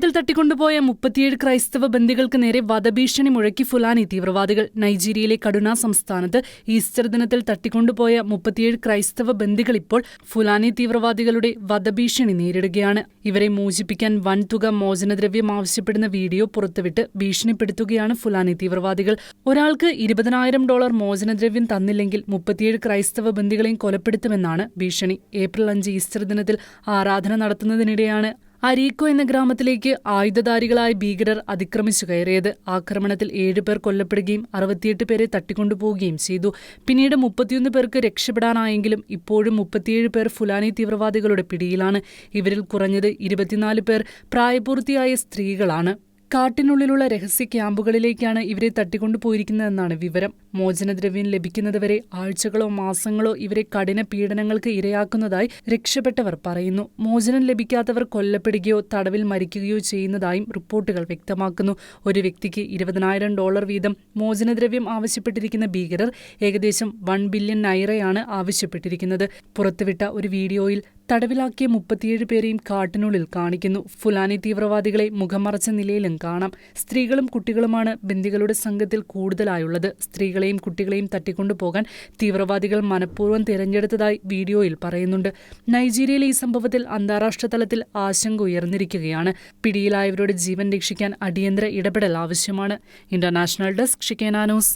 Easter തട്ടിക്കൊണ്ടുപോയ 37 ക്രൈസ്തവ ബന്ദികൾക്ക് നേരെ വധഭീഷണി മുഴക്കി ഫുലാനി തീവ്രവാദികൾ. നൈജീരിയയിലെ കഡുന സംസ്ഥാനത്ത് ഈസ്റ്റർ ദിനത്തിൽ തട്ടിക്കൊണ്ടുപോയ 37 ക്രൈസ്തവ ബന്ദികൾ ഇപ്പോൾ ഫുലാനി തീവ്രവാദികളുടെ വധഭീഷണി നേരിടുകയാണ്. ഇവരെ മോചിപ്പിക്കാൻ വൻതുക മോചനദ്രവ്യം ആവശ്യപ്പെടുന്ന വീഡിയോ പുറത്തുവിട്ട് ഭീഷണിപ്പെടുത്തുകയാണ് ഫുലാനി തീവ്രവാദികൾ. ഒരാൾക്ക് $20,000 മോചനദ്രവ്യം തന്നില്ലെങ്കിൽ 37 ക്രൈസ്തവ ബന്ദികളെയും കൊലപ്പെടുത്തുമെന്നാണ് ഭീഷണി. ഏപ്രിൽ 5 ഈസ്റ്റർ ദിനത്തിൽ ആരാധന നടത്തുന്നതിനിടെയാണ് അരീക്കോ എന്ന ഗ്രാമത്തിലേക്ക് ആയുധധാരികളായ ഭീകരർ അതിക്രമിച്ചു കയറിയത്. ആക്രമണത്തിൽ 7 പേർ കൊല്ലപ്പെടുകയും 68 പേരെ തട്ടിക്കൊണ്ടുപോവുകയും ചെയ്തു. പിന്നീട് 31 പേർക്ക് രക്ഷപ്പെടാനായെങ്കിലും ഇപ്പോഴും 37 പേർ ഫുലാനി തീവ്രവാദികളുടെ പിടിയിലാണ്. ഇവരിൽ കുറഞ്ഞത് 24 പേർ പ്രായപൂർത്തിയായ സ്ത്രീകളാണ്. കാട്ടിനുള്ളിലുള്ള രഹസ്യ ക്യാമ്പുകളിലേക്കാണ് ഇവരെ തട്ടിക്കൊണ്ടുപോയിരിക്കുന്നതെന്നാണ് വിവരം. മോചനദ്രവ്യം ലഭിക്കുന്നതുവരെ ആഴ്ചകളോ മാസങ്ങളോ ഇവരെ കഠിന പീഡനങ്ങൾക്ക് ഇരയാക്കുന്നതായി രക്ഷപ്പെട്ടവർ പറയുന്നു. മോചനം ലഭിക്കാത്തവർ കൊല്ലപ്പെടുകയോ തടവിൽ മരിക്കുകയോ ചെയ്യുന്നതായും റിപ്പോർട്ടുകൾ വ്യക്തമാക്കുന്നു. ഒരു വ്യക്തിക്ക് $20,000 വീതം മോചനദ്രവ്യം ആവശ്യപ്പെട്ടിരിക്കുന്ന ഭീകരർ ഏകദേശം 1 ബില്യൺ നൈറയാണ് ആവശ്യപ്പെട്ടിരിക്കുന്നത്. പുറത്തുവിട്ട ഒരു വീഡിയോയിൽ തടവിലാക്കിയ 37 പേരെയും കാട്ടിനുള്ളിൽ കാണിക്കുന്നു. ഫുലാനി തീവ്രവാദികളെ മുഖംമറച്ച നിലയിലും കാണാം. സ്ത്രീകളും കുട്ടികളുമാണ് ബന്ദികളുടെ സംഘത്തിൽ കൂടുതലായുള്ളത്. സ്ത്രീകളെയും കുട്ടികളെയും തട്ടിക്കൊണ്ടുപോകാൻ തീവ്രവാദികൾ മനഃപൂർവ്വം തിരഞ്ഞെടുത്തതായി വീഡിയോയിൽ പറയുന്നുണ്ട്. നൈജീരിയയിലെ ഈ സംഭവത്തിൽ അന്താരാഷ്ട്ര തലത്തിൽ ആശങ്ക ഉയർന്നിരിക്കുകയാണ്. പിടിയിലായവരുടെ ജീവൻ രക്ഷിക്കാൻ അടിയന്തര ഇടപെടൽ ആവശ്യമാണ്. ഇന്റർനാഷണൽ ഡെസ്ക് ഷിക്കേന ന്യൂസ്.